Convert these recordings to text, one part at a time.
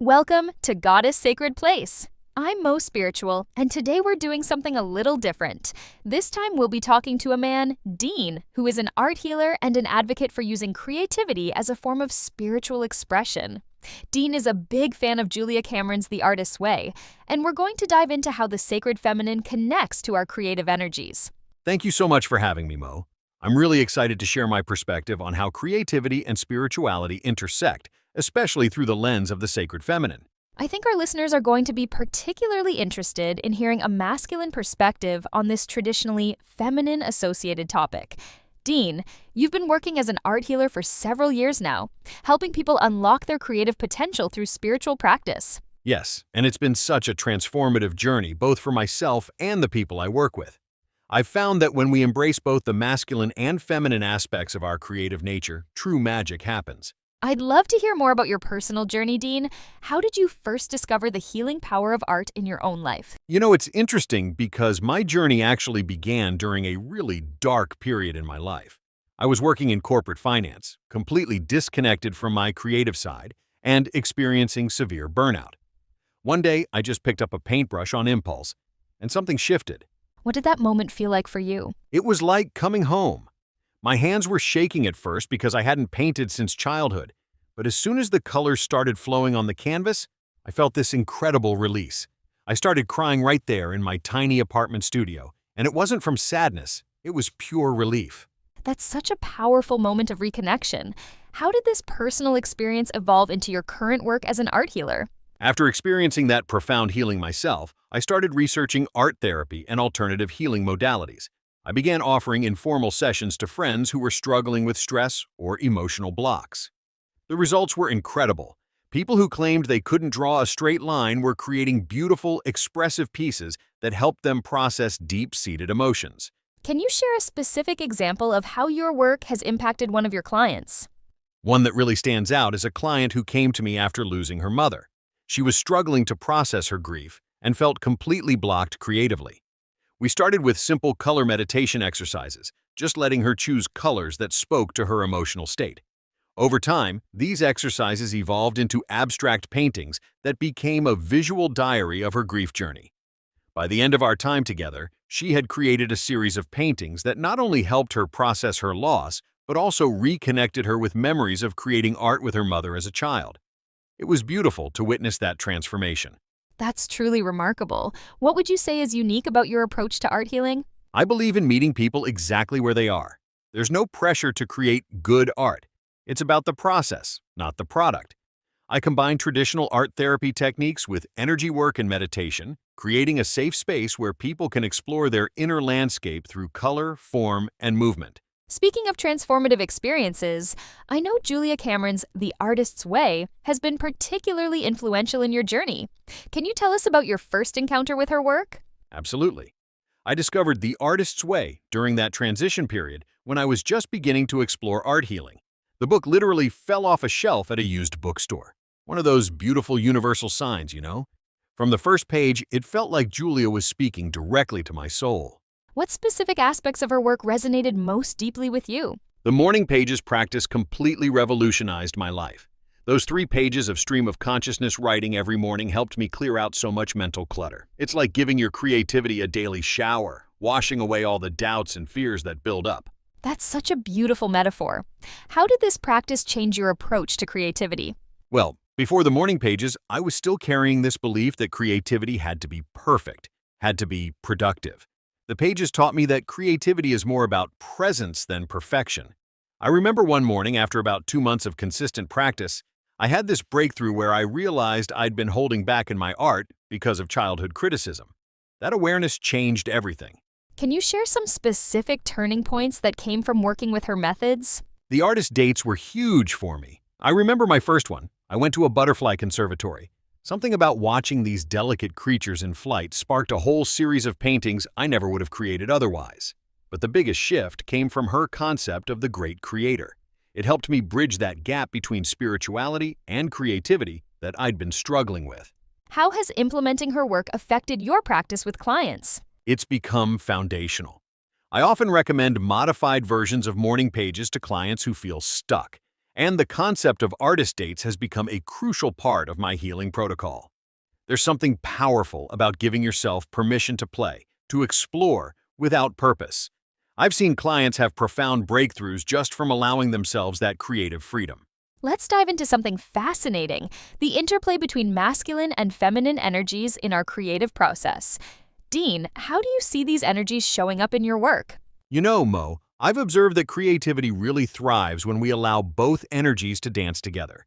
Welcome to Goddess Sacred Place. I'm Moe Spiritual, and today we're doing something a little different. This time we'll be talking to a man, Dean, who is an art healer and an advocate for using creativity as a form of spiritual expression. Dean is a big fan of Julia Cameron's The Artist's Way, and we're going to dive into how the sacred feminine connects to our creative energies. Thank you so much for having me, Mo. I'm really excited to share my perspective on how creativity and spirituality intersect, especially through the lens of the sacred feminine. I think our listeners are going to be particularly interested in hearing a masculine perspective on this traditionally feminine-associated topic. Dean, you've been working as an art healer for several years now, helping people unlock their creative potential through spiritual practice. Yes, and it's been such a transformative journey, both for myself and the people I work with. I've found that when we embrace both the masculine and feminine aspects of our creative nature, true magic happens. I'd love to hear more about your personal journey, Dean. How did you first discover the healing power of art in your own life? It's interesting because my journey actually began during a really dark period in my life. I was working in corporate finance, completely disconnected from my creative side, and experiencing severe burnout. One day, I just picked up a paintbrush on impulse, and something shifted. What did that moment feel like for you? It was like coming home. My hands were shaking at first because I hadn't painted since childhood, but as soon as the colors started flowing on the canvas, I felt this incredible release. I started crying right there in my tiny apartment studio, and it wasn't from sadness, it was pure relief. That's such a powerful moment of reconnection. How did this personal experience evolve into your current work as an art healer? After experiencing that profound healing myself, I started researching art therapy and alternative healing modalities. I began offering informal sessions to friends who were struggling with stress or emotional blocks. The results were incredible. People who claimed they couldn't draw a straight line were creating beautiful, expressive pieces that helped them process deep-seated emotions. Can you share a specific example of how your work has impacted one of your clients? One that really stands out is a client who came to me after losing her mother. She was struggling to process her grief and felt completely blocked creatively. We started with simple color meditation exercises, just letting her choose colors that spoke to her emotional state. Over time, these exercises evolved into abstract paintings that became a visual diary of her grief journey. By the end of our time together, she had created a series of paintings that not only helped her process her loss, but also reconnected her with memories of creating art with her mother as a child. It was beautiful to witness that transformation. That's truly remarkable. What would you say is unique about your approach to art healing? I believe in meeting people exactly where they are. There's no pressure to create good art. It's about the process, not the product. I combine traditional art therapy techniques with energy work and meditation, creating a safe space where people can explore their inner landscape through color, form, and movement. Speaking of transformative experiences, I know Julia Cameron's The Artist's Way has been particularly influential in your journey. Can you tell us about your first encounter with her work? Absolutely. I discovered The Artist's Way during that transition period when I was just beginning to explore art healing. The book literally fell off a shelf at a used bookstore. One of those beautiful universal signs, From the first page, it felt like Julia was speaking directly to my soul. What specific aspects of her work resonated most deeply with you? The morning pages practice completely revolutionized my life. Those 3 pages of stream of consciousness writing every morning helped me clear out so much mental clutter. It's like giving your creativity a daily shower, washing away all the doubts and fears that build up. That's such a beautiful metaphor. How did this practice change your approach to creativity? Well, before the morning pages, I was still carrying this belief that creativity had to be perfect, had to be productive. The pages taught me that creativity is more about presence than perfection. I remember one morning, after about 2 months of consistent practice, I had this breakthrough where I realized I'd been holding back in my art because of childhood criticism. That awareness changed everything. Can you share some specific turning points that came from working with her methods? The artist dates were huge for me. I remember my first one. I went to a butterfly conservatory. Something about watching these delicate creatures in flight sparked a whole series of paintings I never would have created otherwise. But the biggest shift came from her concept of the great creator. It helped me bridge that gap between spirituality and creativity that I'd been struggling with. How has implementing her work affected your practice with clients? It's become foundational. I often recommend modified versions of morning pages to clients who feel stuck. And the concept of artist dates has become a crucial part of my healing protocol. There's something powerful about giving yourself permission to play, to explore, without purpose. I've seen clients have profound breakthroughs just from allowing themselves that creative freedom. Let's dive into something fascinating: the interplay between masculine and feminine energies in our creative process. Dean, how do you see these energies showing up in your work? You know, Mo, I've observed that creativity really thrives when we allow both energies to dance together.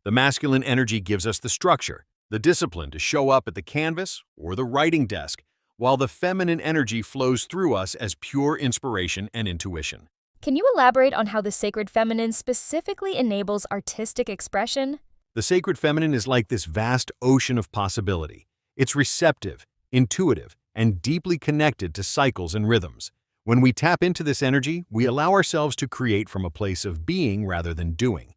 The masculine energy gives us the structure, the discipline to show up at the canvas or the writing desk, while the feminine energy flows through us as pure inspiration and intuition. Can you elaborate on how the sacred feminine specifically enables artistic expression? The sacred feminine is like this vast ocean of possibility. It's receptive, intuitive, and deeply connected to cycles and rhythms. When we tap into this energy, we allow ourselves to create from a place of being rather than doing.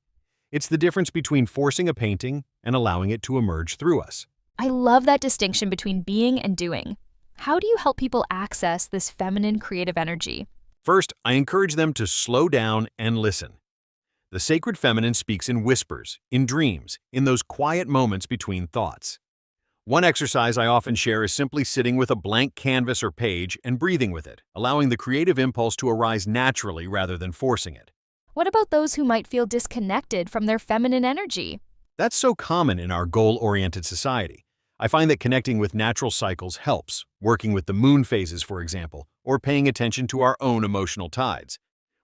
It's the difference between forcing a painting and allowing it to emerge through us. I love that distinction between being and doing. How do you help people access this feminine creative energy? First, I encourage them to slow down and listen. The sacred feminine speaks in whispers, in dreams, in those quiet moments between thoughts. One exercise I often share is simply sitting with a blank canvas or page and breathing with it, allowing the creative impulse to arise naturally rather than forcing it. What about those who might feel disconnected from their feminine energy? That's so common in our goal-oriented society. I find that connecting with natural cycles helps, working with the moon phases, for example, or paying attention to our own emotional tides.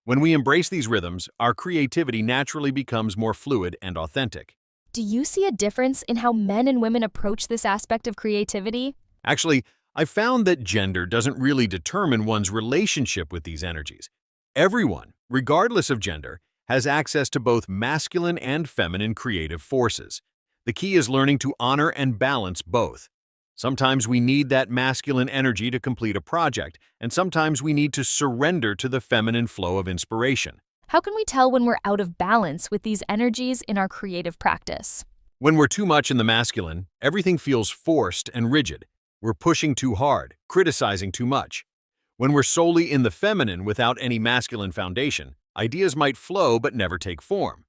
When we embrace these rhythms, our creativity naturally becomes more fluid and authentic. Do you see a difference in how men and women approach this aspect of creativity? Actually, I've found that gender doesn't really determine one's relationship with these energies. Everyone, regardless of gender, has access to both masculine and feminine creative forces. The key is learning to honor and balance both. Sometimes we need that masculine energy to complete a project, and sometimes we need to surrender to the feminine flow of inspiration. How can we tell when we're out of balance with these energies in our creative practice? When we're too much in the masculine, everything feels forced and rigid. We're pushing too hard, criticizing too much. When we're solely in the feminine without any masculine foundation, ideas might flow but never take form.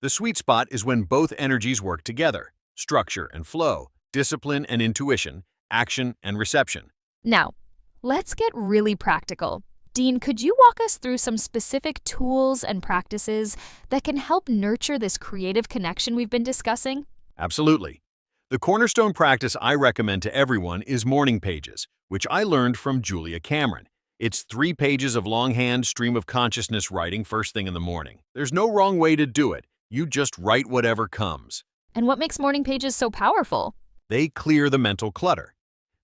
The sweet spot is when both energies work together: structure and flow, discipline and intuition, action and reception. Now, let's get really practical. Dean, could you walk us through some specific tools and practices that can help nurture this creative connection we've been discussing? Absolutely. The cornerstone practice I recommend to everyone is morning pages, which I learned from Julia Cameron. It's 3 pages of longhand stream of consciousness writing first thing in the morning. There's no wrong way to do it. You just write whatever comes. And what makes morning pages so powerful? They clear the mental clutter.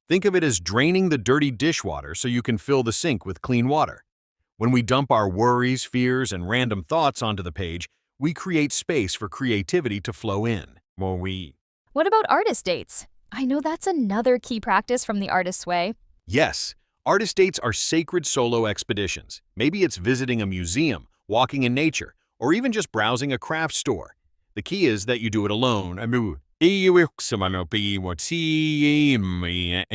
Think of it as draining the dirty dishwater so you can fill the sink with clean water. When we dump our worries, fears, and random thoughts onto the page, we create space for creativity to flow in. What about artist dates? I know that's another key practice from the Artist's Way. Yes, artist dates are sacred solo expeditions. Maybe it's visiting a museum, walking in nature, or even just browsing a craft store. The key is that you do it alone, and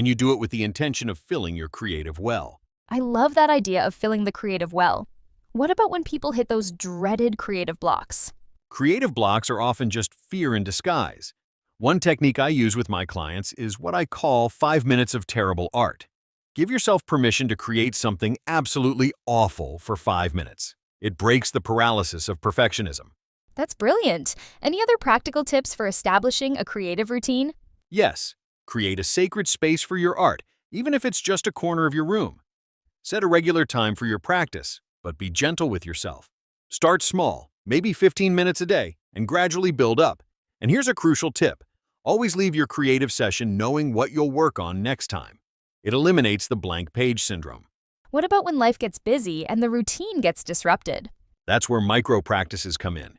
you do it with the intention of filling your creative well. I love that idea of filling the creative well. What about when people hit those dreaded creative blocks? Creative blocks are often just fear in disguise. One technique I use with my clients is what I call 5 minutes of terrible art. Give yourself permission to create something absolutely awful for 5 minutes. It breaks the paralysis of perfectionism. That's brilliant. Any other practical tips for establishing a creative routine? Yes, create a sacred space for your art, even if it's just a corner of your room. Set a regular time for your practice, but be gentle with yourself. Start small, maybe 15 minutes a day, and gradually build up. And here's a crucial tip. Always leave your creative session knowing what you'll work on next time. It eliminates the blank page syndrome. What about when life gets busy and the routine gets disrupted? That's where micro practices come in.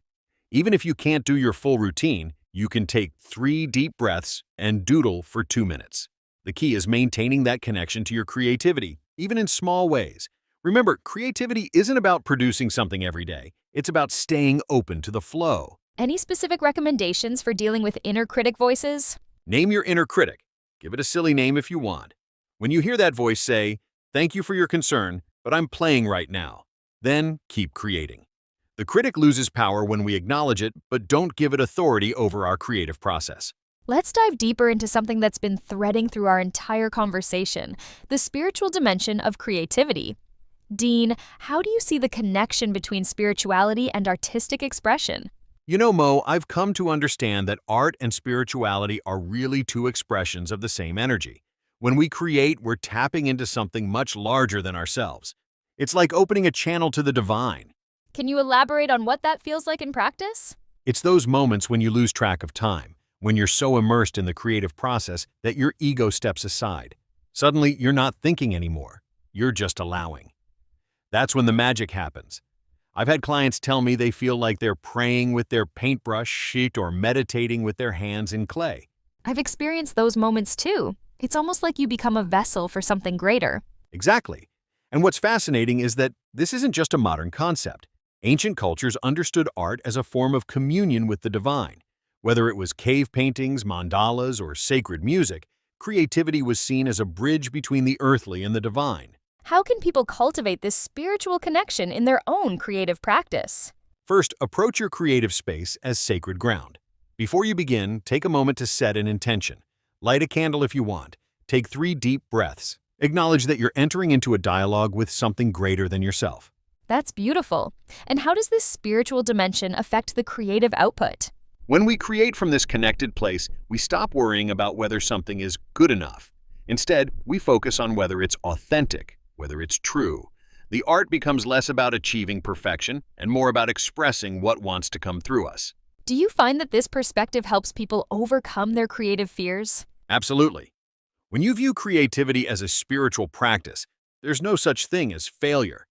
Even if you can't do your full routine, you can take 3 deep breaths and doodle for 2 minutes. The key is maintaining that connection to your creativity, even in small ways. Remember, creativity isn't about producing something every day. It's about staying open to the flow. Any specific recommendations for dealing with inner critic voices? Name your inner critic. Give it a silly name if you want. When you hear that voice, say, "Thank you for your concern, but I'm playing right now." Then keep creating. The critic loses power when we acknowledge it, but don't give it authority over our creative process. Let's dive deeper into something that's been threading through our entire conversation, the spiritual dimension of creativity. Dean, how do you see the connection between spirituality and artistic expression? You know, Mo, I've come to understand that art and spirituality are really two expressions of the same energy. When we create, we're tapping into something much larger than ourselves. It's like opening a channel to the divine. Can you elaborate on what that feels like in practice? It's those moments when you lose track of time, when you're so immersed in the creative process that your ego steps aside. Suddenly, you're not thinking anymore. You're just allowing. That's when the magic happens. I've had clients tell me they feel like they're praying with their paintbrush sheet or meditating with their hands in clay. I've experienced those moments too. It's almost like you become a vessel for something greater. Exactly. And what's fascinating is that this isn't just a modern concept. Ancient cultures understood art as a form of communion with the divine. Whether it was cave paintings, mandalas, or sacred music, creativity was seen as a bridge between the earthly and the divine. How can people cultivate this spiritual connection in their own creative practice? First, approach your creative space as sacred ground. Before you begin, take a moment to set an intention. Light a candle if you want. Take 3 deep breaths. Acknowledge that you're entering into a dialogue with something greater than yourself. That's beautiful. And how does this spiritual dimension affect the creative output? When we create from this connected place, we stop worrying about whether something is good enough. Instead, we focus on whether it's authentic, whether it's true. The art becomes less about achieving perfection and more about expressing what wants to come through us. Do you find that this perspective helps people overcome their creative fears? Absolutely. When you view creativity as a spiritual practice, there's no such thing as failure.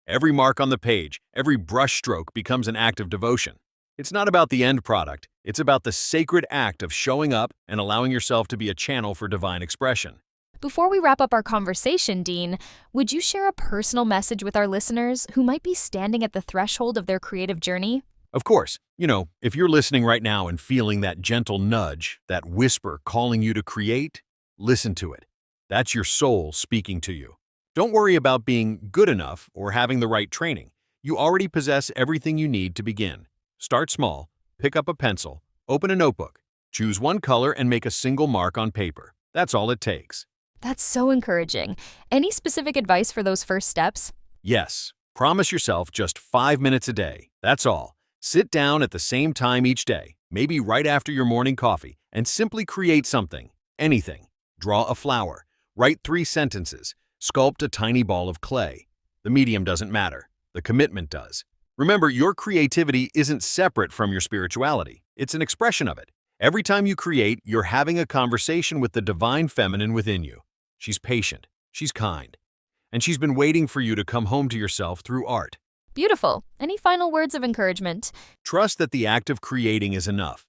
Every mark on the page, every brushstroke becomes an act of devotion. It's not about the end product, it's about the sacred act of showing up and allowing yourself to be a channel for divine expression. Before we wrap up our conversation, Dean, would you share a personal message with our listeners who might be standing at the threshold of their creative journey? Of course, if you're listening right now and feeling that gentle nudge, that whisper calling you to create, listen to it. That's your soul speaking to you. Don't worry about being good enough or having the right training. You already possess everything you need to begin. Start small, pick up a pencil, open a notebook, choose one color and make a single mark on paper. That's all it takes. That's so encouraging. Any specific advice for those first steps? Yes, promise yourself just 5 minutes a day. That's all. Sit down at the same time each day, maybe right after your morning coffee, and simply create something, anything. Draw a flower, write 3 sentences, sculpt a tiny ball of clay. The medium doesn't matter. The commitment does. Remember, your creativity isn't separate from your spirituality. It's an expression of it. Every time you create, you're having a conversation with the divine feminine within you. She's patient, she's kind, and she's been waiting for you to come home to yourself through art. Beautiful. Any final words of encouragement? Trust that the act of creating is enough.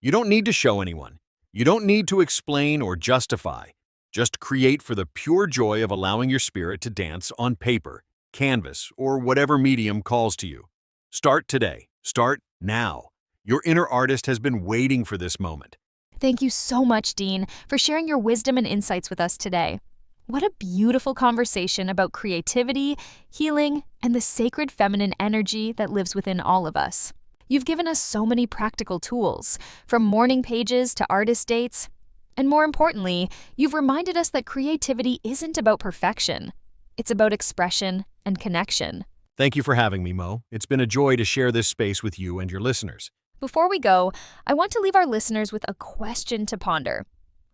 You don't need to show anyone. You don't need to explain or justify. Just create for the pure joy of allowing your spirit to dance on paper, canvas, or whatever medium calls to you. Start today. Start now. Your inner artist has been waiting for this moment. Thank you so much, Dean, for sharing your wisdom and insights with us today. What a beautiful conversation about creativity, healing, and the sacred feminine energy that lives within all of us. You've given us so many practical tools, from morning pages to artist dates. And more importantly, you've reminded us that creativity isn't about perfection. It's about expression and connection. Thank you for having me, Mo. It's been a joy to share this space with you and your listeners. Before we go, I want to leave our listeners with a question to ponder.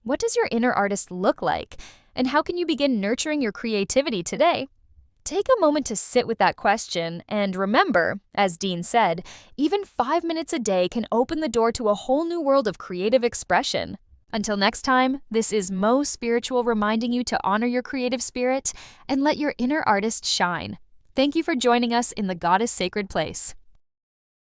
What does your inner artist look like? And how can you begin nurturing your creativity today? Take a moment to sit with that question and remember, as Dean said, even 5 minutes a day can open the door to a whole new world of creative expression. Until next time, this is Moe Spiritual reminding you to honor your creative spirit and let your inner artist shine. Thank you for joining us in the Goddess Sacred Place.